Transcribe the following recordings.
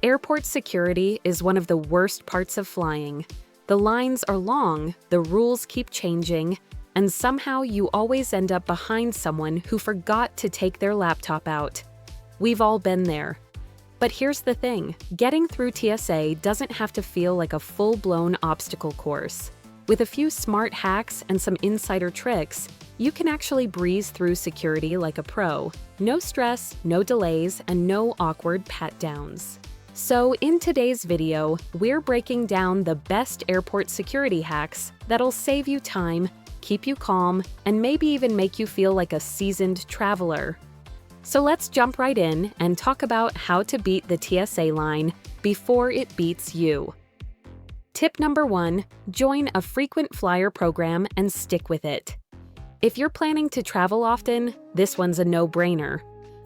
Airport security is one of the worst parts of flying. The lines are long, the rules keep changing, and somehow you always end up behind someone who forgot to take their laptop out. We've all been there. But here's the thing, getting through TSA doesn't have to feel like a full-blown obstacle course. With a few smart hacks and some insider tricks, you can actually breeze through security like a pro. No stress, no delays, and no awkward pat-downs. So in today's video, we're breaking down the best airport security hacks that'll save you time, keep you calm, and maybe even make you feel like a seasoned traveler. So let's jump right in and talk about how to beat the TSA line before it beats you. Tip number 1, join a frequent flyer program and stick with it. If you're planning to travel often, this one's a no-brainer.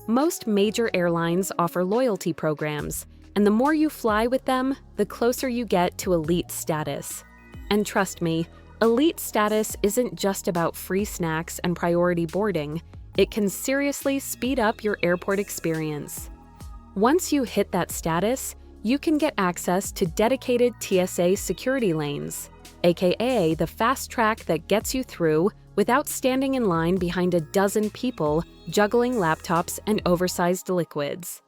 Most major airlines offer loyalty programs, and the more you fly with them, the closer you get to elite status. And trust me, elite status isn't just about free snacks and priority boarding. It can seriously speed up your airport experience. Once you hit that status, you can get access to dedicated TSA security lanes, aka the fast track that gets you through without standing in line behind a dozen people juggling laptops and oversized liquids.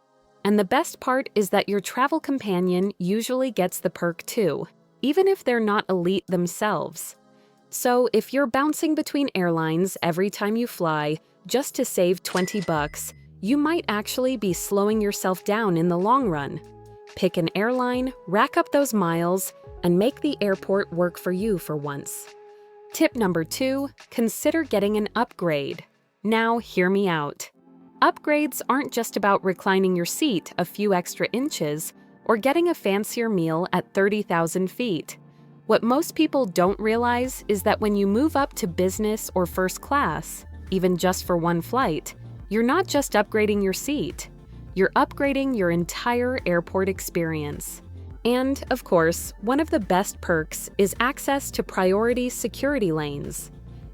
And the best part is that your travel companion usually gets the perk too, even if they're not elite themselves. So if you're bouncing between airlines every time you fly just to save $20, you might actually be slowing yourself down in the long run. Pick an airline, rack up those miles, and make the airport work for you for once. Tip number 2, consider getting an upgrade. Now hear me out. Upgrades aren't just about reclining your seat a few extra inches or getting a fancier meal at 30,000 feet. What most people don't realize is that when you move up to business or first class, even just for one flight, you're not just upgrading your seat. You're upgrading your entire airport experience. And, of course, one of the best perks is access to priority security lanes.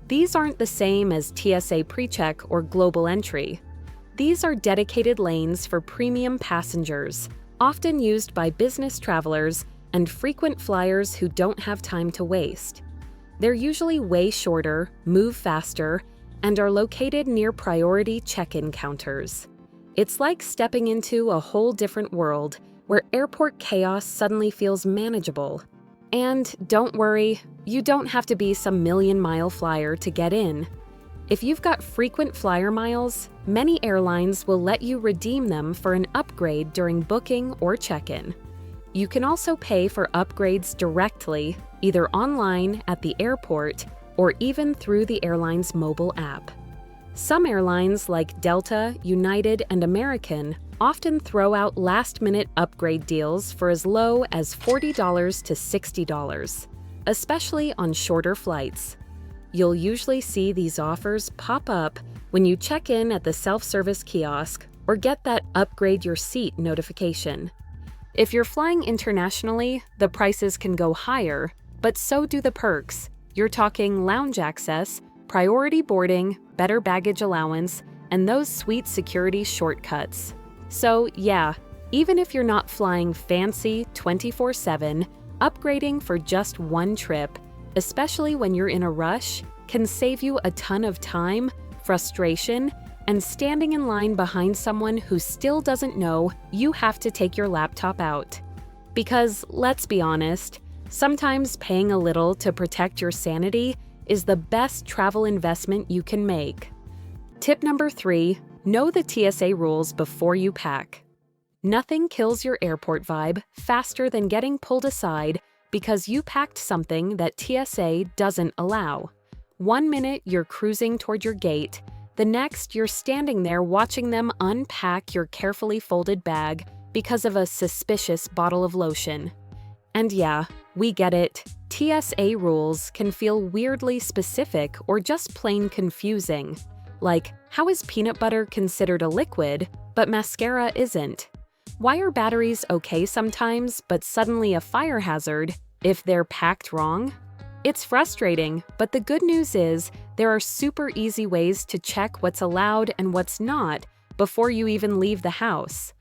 These aren't the same as tsaprecheck or global entry. These are dedicated lanes for premium passengers, often used by business travelers and frequent flyers who don't have time to waste. They're usually way shorter, move faster, and are located near priority check-in counters. It's like stepping into a whole different world where airport chaos suddenly feels manageable. And don't worry, you don't have to be some million-mile flyer to get in. If you've got frequent flyer miles, many airlines will let you redeem them for an upgrade during booking or check-in. You can also pay for upgrades directly, either online at the airport or even through the airline's mobile app. Some airlines like Delta, United, and American often throw out last-minute upgrade deals for as low as $40 to $60, especially on shorter flights. You'll usually see these offers pop up when you check in at the self-service kiosk or get that upgrade your seat notification. If you're flying internationally, the prices can go higher, but so do the perks. You're talking lounge access, priority boarding, better baggage allowance, and those sweet security shortcuts. So yeah, even if you're not flying fancy 24/7, upgrading for just one trip, especially when you're in a rush, can save you a ton of time, frustration, and standing in line behind someone who still doesn't know you have to take your laptop out. Because let's be honest, sometimes paying a little to protect your sanity is the best travel investment you can make. Tip number 3, know the TSA rules before you pack. Nothing kills your airport vibe faster than getting pulled aside because you packed something that TSA doesn't allow. 1 minute you're cruising toward your gate, the next you're standing there watching them unpack your carefully folded bag because of a suspicious bottle of lotion. And yeah, we get it. TSA rules can feel weirdly specific or just plain confusing. Like, how is peanut butter considered a liquid, but mascara isn't? Why are batteries okay sometimes, but suddenly a fire hazard if they're packed wrong? It's frustrating, but the good news is there are super easy ways to check what's allowed and what's not before you even leave the house.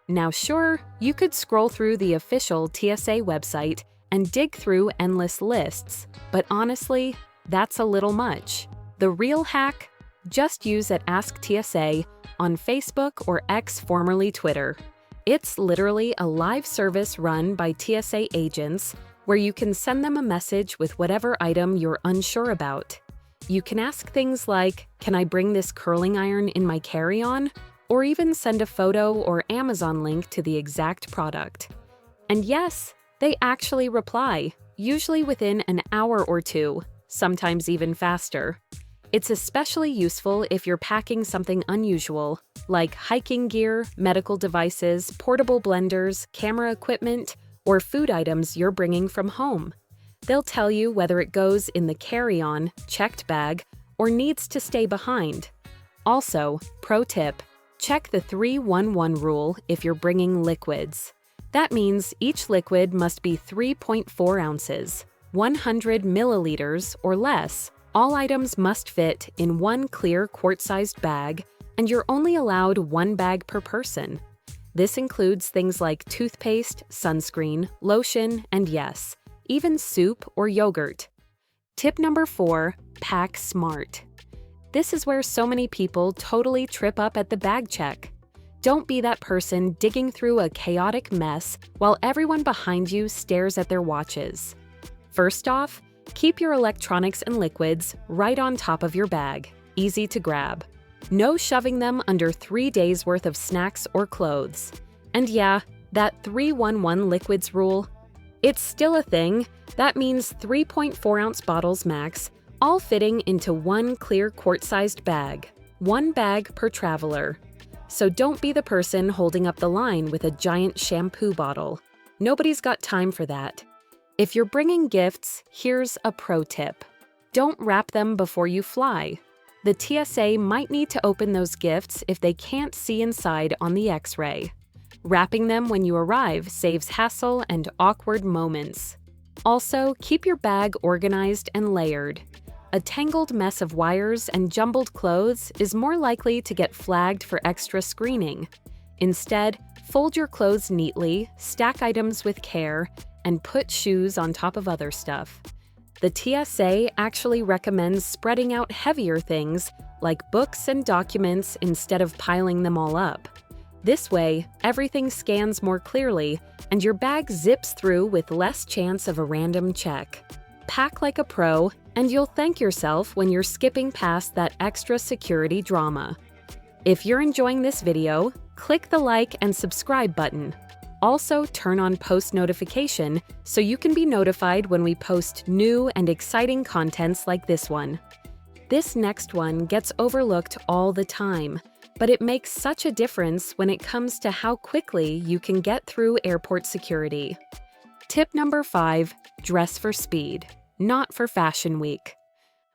Now sure, you could scroll through the official TSA website and dig through endless lists, but honestly, that's a little much. The real hack? Just use @Ask TSA on Facebook or X, formerly Twitter. It's literally a live service run by TSA agents where you can send them a message with whatever item you're unsure about. You can ask things like, "Can I bring this curling iron in my carry-on?" Or even send a photo or Amazon link to the exact product. And yes, they actually reply, usually within an hour or two, sometimes even faster. It's especially useful if you're packing something unusual, like hiking gear, medical devices, portable blenders, camera equipment, or food items you're bringing from home. They'll tell you whether it goes in the carry-on, checked bag, or needs to stay behind. Also, pro tip, check the 3-1-1 rule if you're bringing liquids. That means each liquid must be 3.4 ounces, 100 milliliters or less. All items must fit in one clear quart-sized bag, and you're only allowed one bag per person. This includes things like toothpaste, sunscreen, lotion, and yes, even soup or yogurt. Tip number 4, pack smart. This is where so many people totally trip up at the bag check. Don't be that person digging through a chaotic mess while everyone behind you stares at their watches. First off, keep your electronics and liquids right on top of your bag, easy to grab. No shoving them under 3 days' worth of snacks or clothes. And yeah, that 3-1-1 liquids rule, it's still a thing. That means 3.4-ounce bottles max, all fitting into one clear quart-sized bag, one bag per traveler. So don't be the person holding up the line with a giant shampoo bottle. Nobody's got time for that. If you're bringing gifts, here's a pro tip. Don't wrap them before you fly. The TSA might need to open those gifts if they can't see inside on the X-ray. Wrapping them when you arrive saves hassle and awkward moments. Also, keep your bag organized and layered. A tangled mess of wires and jumbled clothes is more likely to get flagged for extra screening. Instead, fold your clothes neatly, stack items with care, and put shoes on top of other stuff. The TSA actually recommends spreading out heavier things like books and documents instead of piling them all up. This way, everything scans more clearly and your bag zips through with less chance of a random check. Pack like a pro, and you'll thank yourself when you're skipping past that extra security drama. If you're enjoying this video, click the like and subscribe button. Also, turn on post notification so you can be notified when we post new and exciting contents like this one. This next one gets overlooked all the time, but it makes such a difference when it comes to how quickly you can get through airport security. Tip number 5, dress for speed, not for Fashion Week.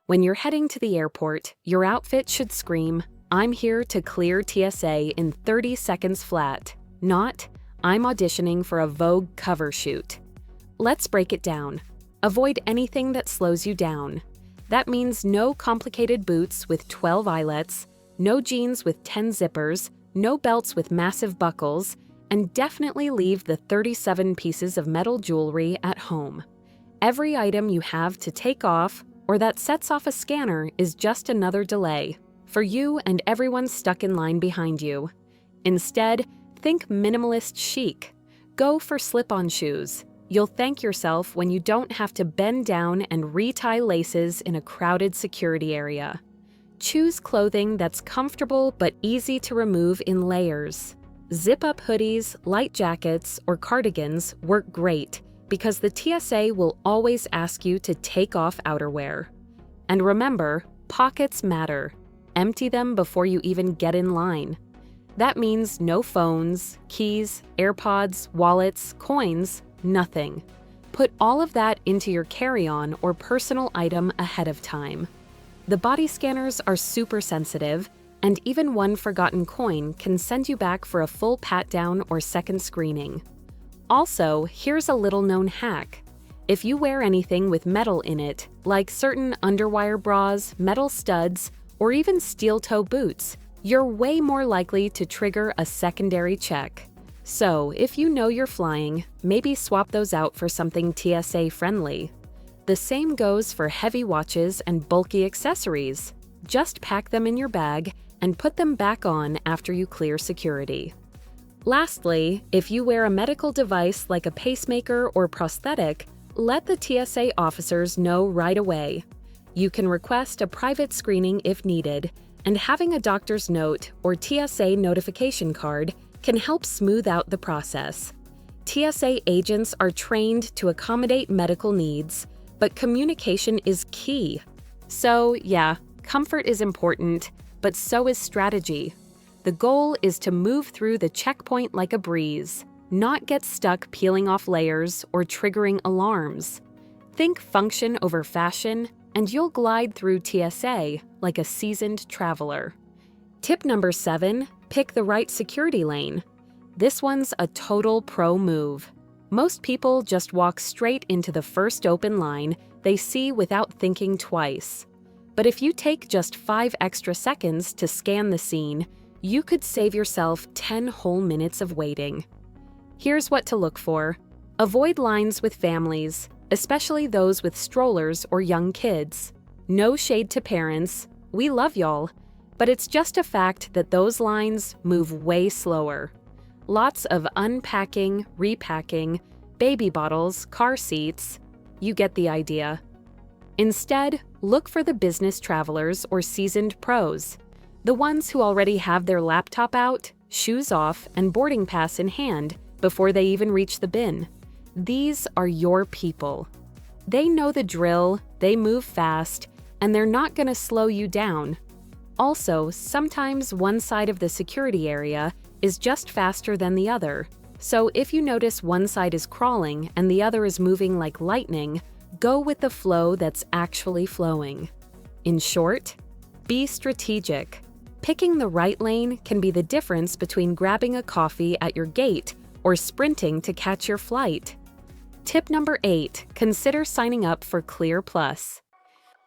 When you're heading to the airport, your outfit should scream, "I'm here to clear TSA in 30 seconds flat," not, "I'm auditioning for a Vogue cover shoot." Let's break it down. Avoid anything that slows you down. That means no complicated boots with 12 eyelets, no jeans with 10 zippers, no belts with massive buckles, and definitely leave the 37 pieces of metal jewelry at home. Every item you have to take off or that sets off a scanner is just another delay for you and everyone stuck in line behind you. Instead, think minimalist chic. Go for slip-on shoes. You'll thank yourself when you don't have to bend down and retie laces in a crowded security area. Choose clothing that's comfortable but easy to remove in layers. Zip-up hoodies, light jackets, or cardigans work great because the TSA will always ask you to take off outerwear. And remember, pockets matter. Empty them before you even get in line. That means no phones, keys, AirPods, wallets, coins, nothing. Put all of that into your carry-on or personal item ahead of time. The body scanners are super sensitive, and even one forgotten coin can send you back for a full pat-down or second screening. Also, here's a little-known hack. If you wear anything with metal in it, like certain underwire bras, metal studs, or even steel-toe boots, you're way more likely to trigger a secondary check. So, if you know you're flying, maybe swap those out for something TSA friendly. The same goes for heavy watches and bulky accessories. Just pack them in your bag and put them back on after you clear security. Lastly, if you wear a medical device like a pacemaker or prosthetic, let the TSA officers know right away. You can request a private screening if needed, and having a doctor's note or TSA notification card can help smooth out the process. TSA agents are trained to accommodate medical needs, but communication is key. So, yeah, comfort is important, but so is strategy. The goal is to move through the checkpoint like a breeze, not get stuck peeling off layers or triggering alarms. Think function over fashion, and you'll glide through TSA like a seasoned traveler. Tip number 7, pick the right security lane. This one's a total pro move. Most people just walk straight into the first open line they see without thinking twice. But if you take just 5 extra seconds to scan the scene, you could save yourself 10 whole minutes of waiting. Here's what to look for. Avoid lines with families, especially those with strollers or young kids. No shade to parents, we love y'all, but it's just a fact that those lines move way slower. Lots of unpacking, repacking, baby bottles, car seats. You get the idea. Instead, look for the business travelers or seasoned pros, the ones who already have their laptop out, shoes off, and boarding pass in hand before they even reach the bin. These are your people. They know the drill, they move fast, and they're not going to slow you down. Also, sometimes one side of the security area is just faster than the other. So if you notice one side is crawling and the other is moving like lightning, go with the flow that's actually flowing. In short, be strategic. Picking the right lane can be the difference between grabbing a coffee at your gate or sprinting to catch your flight. Tip number 8, consider signing up for clearplus.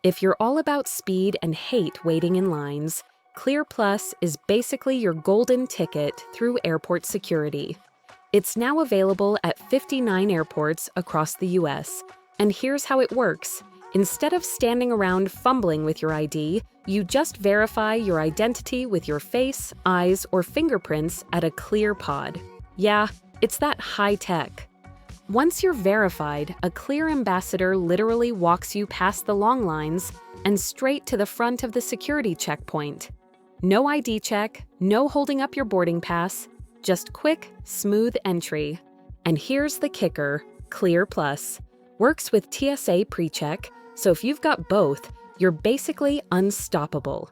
If you're all about speed and hate waiting in lines, clearplus is basically your golden ticket through airport security. It's now available at 59 airports across the US, and here's how it works. Instead of standing around fumbling with your ID, you just verify your identity with your face, eyes, or fingerprints at a clear pod. Yeah, it's that high tech. Once you're verified, a clear ambassador literally walks you past the long lines and straight to the front of the security checkpoint. No ID check, no holding up your boarding pass, just quick, smooth entry. And here's the kicker, clearplus works with tsaprecheck, so if you've got both, you're basically unstoppable.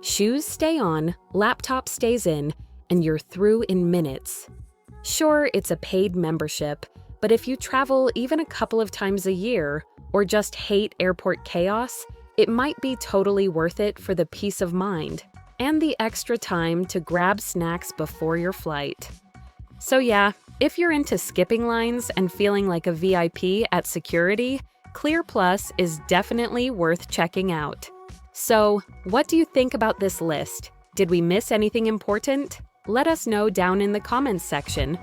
Shoes stay on, laptop stays in, and you're through in minutes. Sure, it's a paid membership, but if you travel even a couple of times a year, or just hate airport chaos, it might be totally worth it for the peace of mind and the extra time to grab snacks before your flight. So yeah, if you're into skipping lines and feeling like a VIP at security, clearplus is definitely worth checking out. So, what do you think about this list? Did we miss anything important? Let us know down in the comments section.